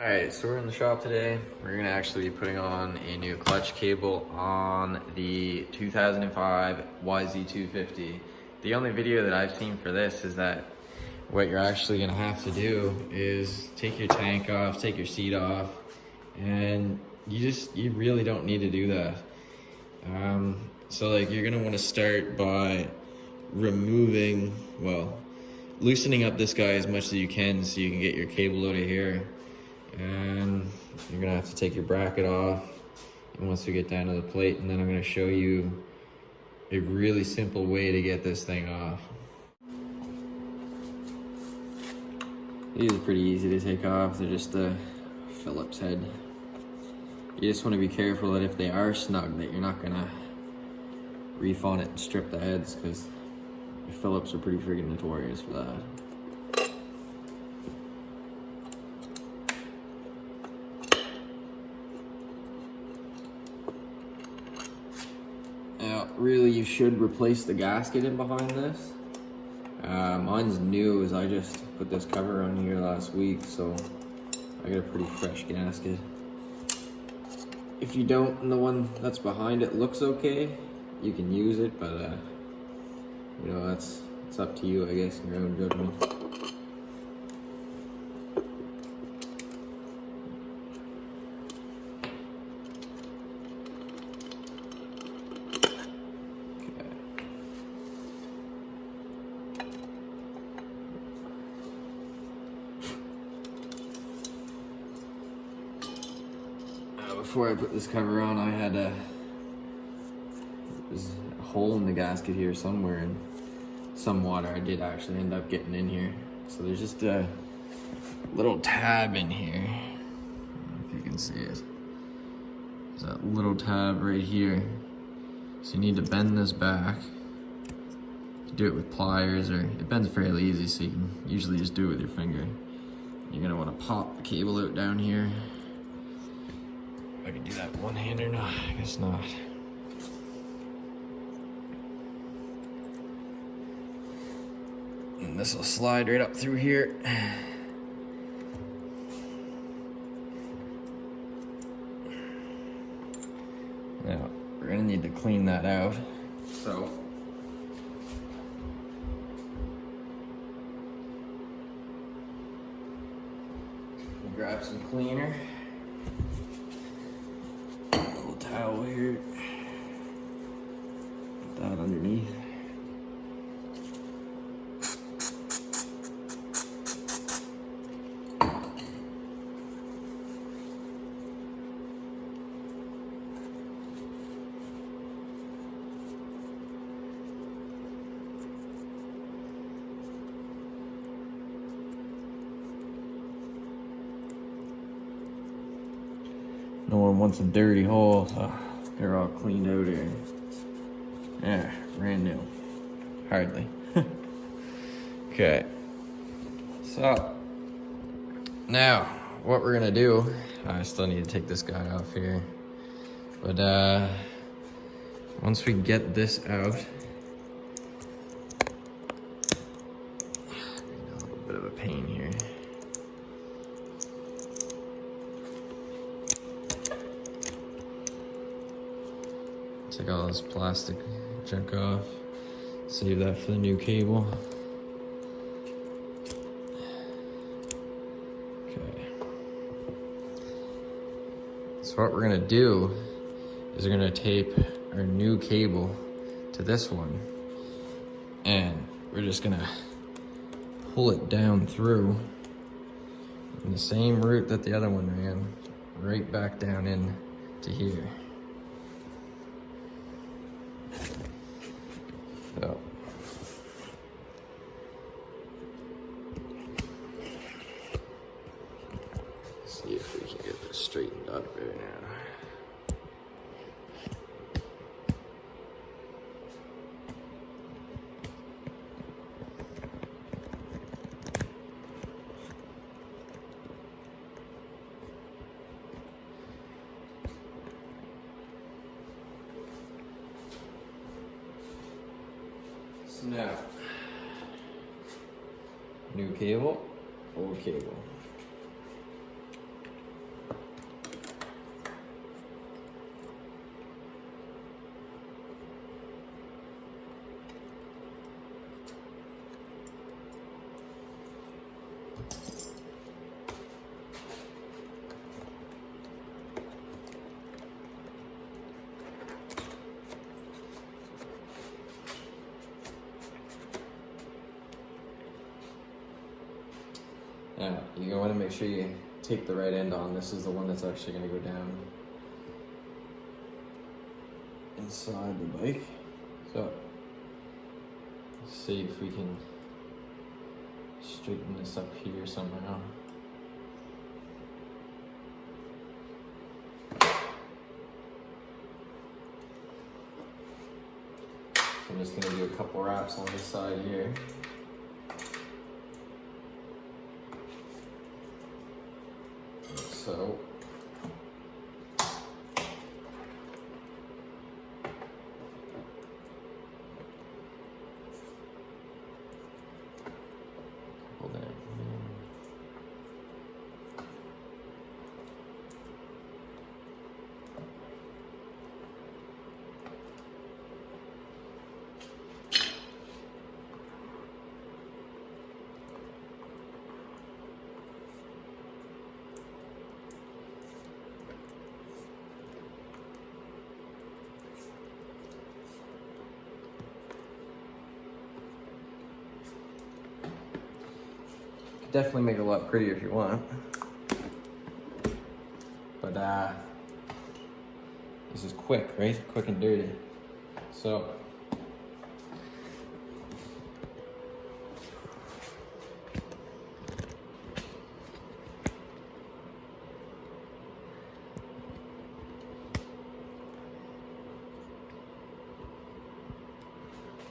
Alright, so we're in the shop today. We're gonna actually be putting on a new clutch cable on the 2005 Yz250. The only video that I've seen for this is that what you're actually gonna have to do is take your tank off, take your seat off, and you really don't need to do that. So like you're gonna wanna start by loosening up this guy as much as you can so you can get your cable out of here. And you're gonna have to take your bracket off, and once we get down to the plate, and then I'm gonna show you a really simple way to get this thing off. These are pretty easy to take off. They're just a Phillips head. You just want to be careful that if they are snug, that you're not gonna reef on it and strip the heads, because Phillips are pretty freaking notorious for that. Now, really, you should replace the gasket in behind this. Mine's new, as I just put this cover on here last week, so I got a pretty fresh gasket. If you don't, and the one that's behind it looks okay, you can use it, but you know, it's up to you, I guess, in your own judgment. Before I put this cover on, I had there's a hole in the gasket here somewhere, and some water I did actually end up getting in here. So there's just a little tab in here. I don't know if you can see it. There's that little tab right here. So you need to bend this back. You do it with pliers, or it bends fairly easy, so you can usually just do it with your finger. You're gonna want to pop the cable out down here. I can do that one hand or not, I guess not. And this will slide right up through here. Now, we're gonna need to clean that out. So, we'll grab some cleaner. Towel here, put that underneath. No one wants a dirty hole, so they're all cleaned out here. Yeah, brand new. Hardly. Okay. So, now, what we're gonna do, I still need to take this guy off here. But, once we get this out, a little bit of a pain here. Take all this plastic junk off. Save that for the new cable. Okay. So what we're gonna do is we're gonna tape our new cable to this one, and we're just gonna pull it down through in the same route that the other one ran, right back down in to here. So, see if we can get this straightened up right now. So now, new cable, old cable. you want to make sure you tape the right end on. This is the one that's actually going to go down inside the bike. So let's see if we can straighten this up here somehow. So I'm just going to do a couple wraps on this side here. So hold that. Definitely make it a lot prettier if you want, but this is quick, right? Quick and dirty. So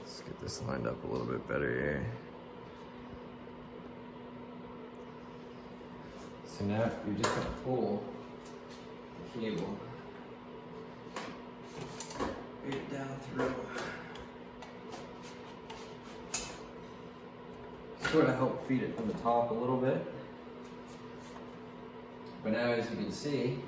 let's get this lined up a little bit better here. So now you're just going to pull the cable right down through. Sort of help feed it from the top a little bit. But now, as you can see,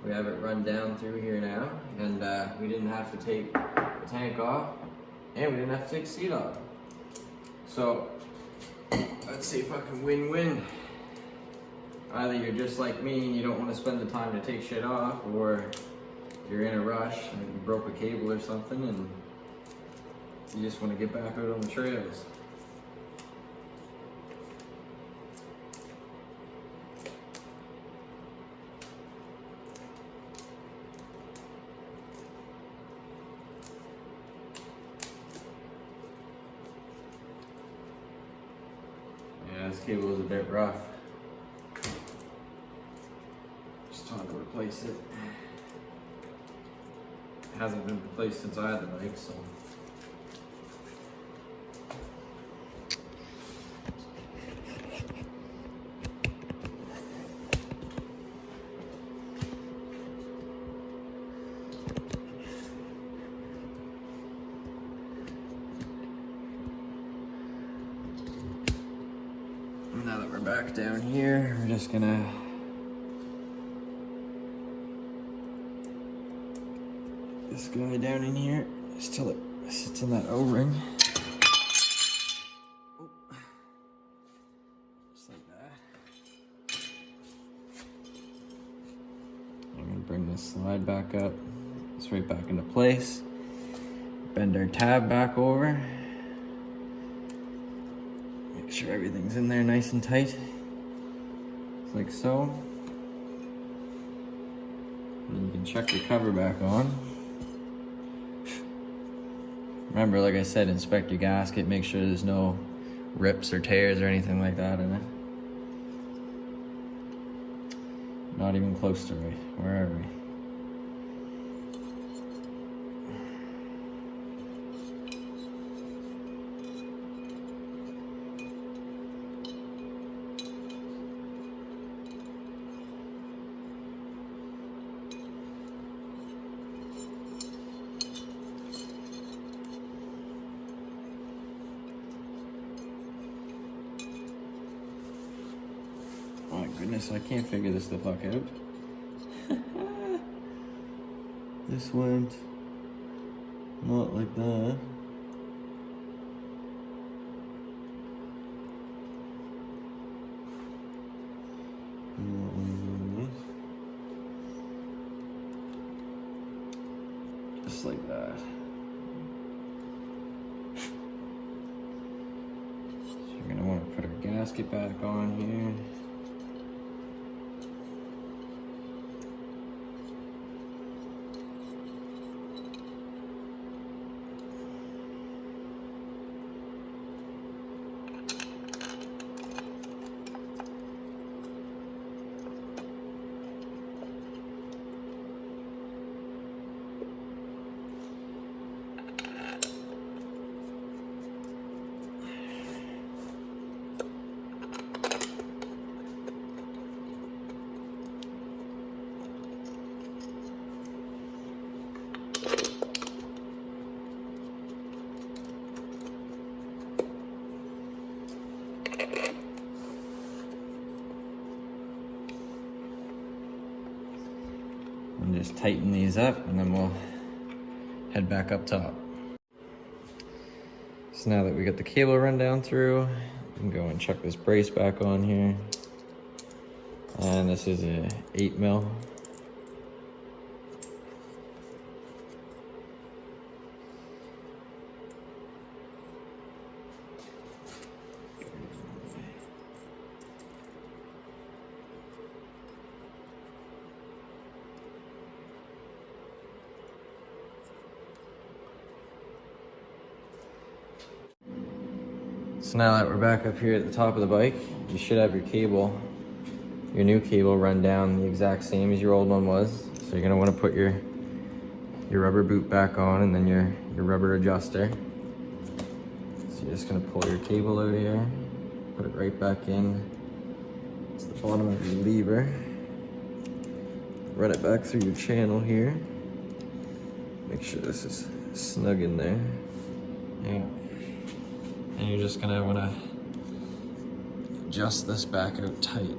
we have it run down through here now, and we didn't have to take the tank off, and we didn't have to take the seat off. So let's see if I can win-win. Either you're just like me and you don't want to spend the time to take shit off, or you're in a rush and you broke a cable or something and you just want to get back out on the trails. Yeah, this cable is a bit rough. Just trying to replace it. It hasn't been replaced since I had the bike, so. Now that we're back down here, we're just gonna get this guy down in here just till it sits in that O-ring. Oh. Just like that. I'm gonna bring this slide back up. It's right back into place. Bend our tab back over. Make sure everything's in there nice and tight, just like so. And then you can check the cover back on. Remember, like I said, inspect your gasket, make sure there's no rips or tears or anything like that in it. Not even close to right. Where are we? My goodness, I can't figure this the fuck out. This went not like that. Just like that. So you're gasket back on here. And just tighten these up, and then we'll head back up top. So now that we got the cable run down through, we can go and chuck this brace back on here. And this is a 8mm. So now that we're back up here at the top of the bike, you should have your cable, your new cable run down the exact same as your old one was. So you're gonna wanna put your rubber boot back on, and then your rubber adjuster. So you're just gonna pull your cable out here, put it right back in. It's the bottom of your lever. Run it back through your channel here. Make sure this is snug in there. Yeah. And you're just gonna wanna adjust this back out tight.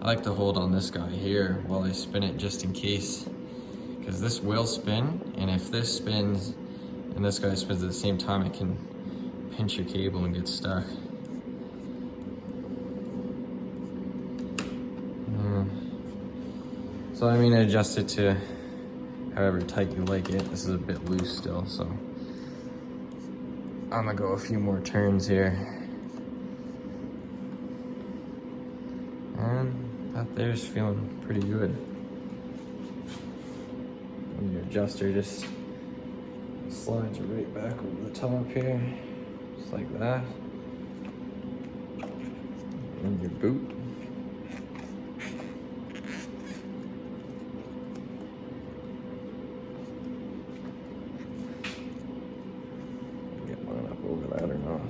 I like to hold on this guy here while I spin it, just in case, because this will spin, and if this spins and this guy spins at the same time, it can pinch your cable and get stuck. So I'm gonna adjust it to however tight you like it. This is a bit loose still, so I'm gonna go a few more turns here. And that there's feeling pretty good. And your adjuster just slides right back over the top here, just like that. And your boot. Over that or not.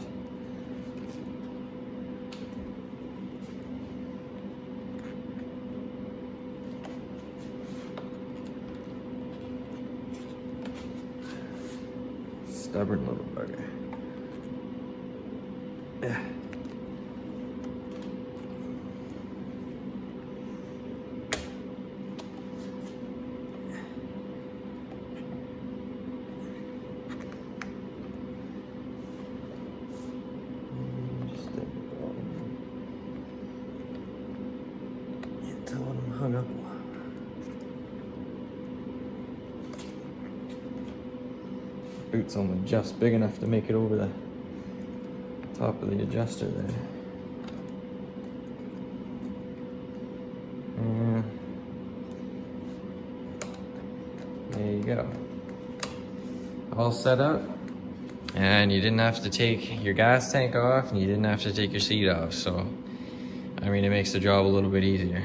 Stubborn little bugger. Yeah. Hung up. Boot's only just big enough to make it over the top of the adjuster there. And there you go. All set up. And you didn't have to take your gas tank off, and you didn't have to take your seat off. So, I mean, it makes the job a little bit easier.